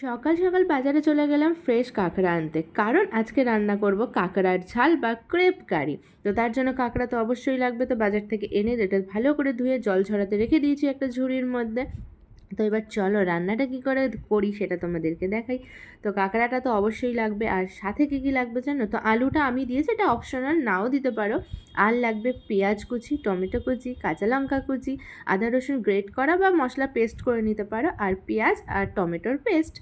সকাল সকাল বাজারে চলে গেলাম ফ্রেশ কাঁকড়া আনতে, কারণ আজকে রান্না করব কাঁকড়ার ঝাল বা ক্রেপ কারি। তো তার জন্য কাঁকড়া তো অবশ্যই লাগবে, তো বাজার থেকে এনে এটা ভালো করে ধুয়ে জল ঝরাতে রেখে দিয়েছি একটা ঝুড়ির মধ্যে। তো এবার চলো রান্নাটা কী করে করি সেটা তোমাদেরকে দেখাই। তো কাঁকড়াটা তো অবশ্যই লাগবে, আর সাথে কী কী লাগবে জানো তো? আলুটা আমি দিয়েছি, এটা অপশনাল, নাও দিতে পারো। আর লাগবে পেঁয়াজ কুচি, টমেটো কুচি, কাঁচা লঙ্কা কুচি, আদা রসুন গ্রেট করা বা মশলা পেস্ট করে নিতে পারো, আর পেঁয়াজ আর টমেটোর পেস্ট।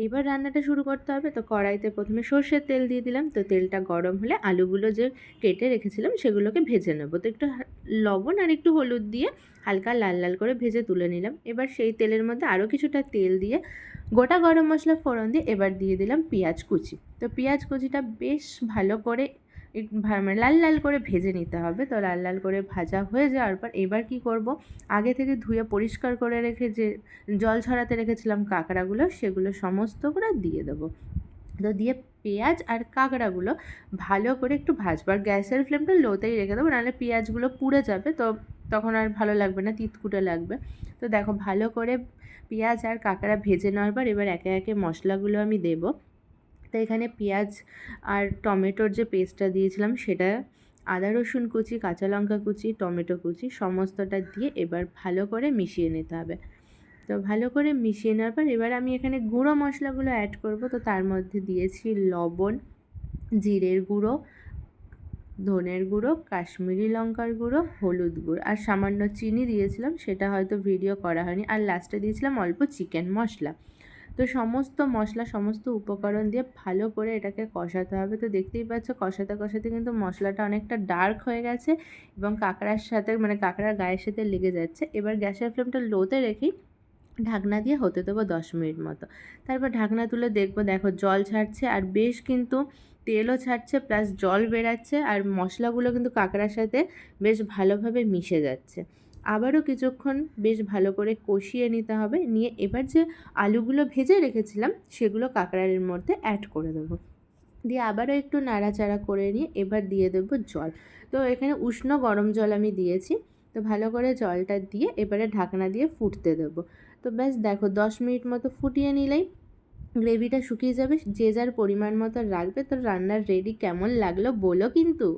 এইবার রান্নাটা শুরু করতে হবে। তো কড়াইতে প্রথমে সর্ষের তেল দিয়ে দিলাম। তো তেলটা গরম হলে আলুগুলো যে কেটে রেখেছিলাম সেগুলোকে ভেজে নেবো। তো একটু লবণ আর একটু হলুদ দিয়ে হালকা লাল লাল করে ভেজে তুলে নিলাম। এবার সেই তেলের মধ্যে আরও কিছুটা তেল দিয়ে গোটা গরম মশলা ফোড়ন দিয়ে এবার দিয়ে দিলাম পেঁয়াজ কুচি। তো পেঁয়াজ কুচিটা বেশ ভালো করে মানে লাল লাল করে ভেজে নিতে হবে। তো লাল লাল করে ভাজা হয়ে যাওয়ার পর এবার কি করব, আগে থেকে ধুয়ে পরিষ্কার করে রেখে যে জল ছড়াতে রেখেছিলাম কাঁকড়াগুলো, সেগুলো সমস্ত করে দিয়ে দেবো। তো দিয়ে পেঁয়াজ আর কাঁকড়াগুলো ভালো করে একটু ভাজবো, আর গ্যাসের ফ্লেমটা লোতেই রেখে দেবো, নাহলে পেঁয়াজগুলো পুড়ে যাবে, তো তখন আর ভালো লাগবে না, তিতকুটে লাগবে। তো দেখো ভালো করে পেঁয়াজ আর কাঁকড়া ভেজে নেওয়ার পর এবার একে একে মশলাগুলো আমি দেবো। তো এখানে পেঁয়াজ আর টমেটোর যে পেস্টটা দিয়েছিলাম সেটা, আদা রসুন কুচি, কাঁচা লঙ্কা কুচি, টমেটো কুচি সমস্তটা দিয়ে এবার ভালো করে মিশিয়ে নিতে হবে। তো ভালো করে মিশিয়ে নেওয়ার পর এবার আমি এখানে গুঁড়ো মশলাগুলো অ্যাড করব। তো তার মধ্যে দিয়েছি লবণ, জিরের গুঁড়ো, ধনের গুঁড়ো, কাশ্মীরি লঙ্কার গুঁড়ো, হলুদ গুঁড়ো, আর সামান্য চিনি দিয়েছিলাম, সেটা হয়তো ভিডিও করা হয়নি, আর লাস্টে দিয়েছিলাম অল্প চিকেন মশলা। তো সমস্ত মশলা, সমস্ত উপকরণ দিয়ে ভালো করে এটাকে কষাতে হবে। তো দেখতেই পাচ্ছ কষাতে কষাতে কিন্তু মশলাটা অনেকটা ডার্ক হয়ে গেছে এবং কাঁকড়ার সাথে মানে কাঁকড়ার গায়ের সাথে লেগে যাচ্ছে। এবার গ্যাসের ফ্লেমটা লোতে রেখেই ঢাকনা দিয়ে হতে দেবো 10 মিনিট মতো। তারপর ঢাকনা তুলে দেখবো, দেখো জল ছাড়ছে, আর বেশ কিন্তু তেলও ছাড়ছে, প্লাস জল বেরাচ্ছে, আর মশলাগুলো কিন্তু কাঁকড়ার সাথে বেশ ভালোভাবে মিশে যাচ্ছে। আবারও কিছুক্ষণ বেশ ভালো করে কষিয়ে নিতে হবে। নিয়ে এবার যে আলুগুলো ভেজে রেখেছিলাম সেগুলো কাঁকড়ার মধ্যে অ্যাড করে দেবো। দিয়ে আবারও একটু নাড়াচাড়া করে নিয়ে এবার দিয়ে দেবো জল। তো এখানে উষ্ণ গরম জল আমি দিয়েছি। তো ভালো করে জলটা দিয়ে এবারে ঢাকনা দিয়ে ফুটতে দেবো। তো ব্যাস দেখো 10 মিনিট মতো ফুটিয়ে নিলেই গ্রেভিটা শুকিয়ে যাবে। যে যার পরিমাণ মতো রাখবে। তো রান্নার রেডি। কেমন লাগলো বলো কিন্তু।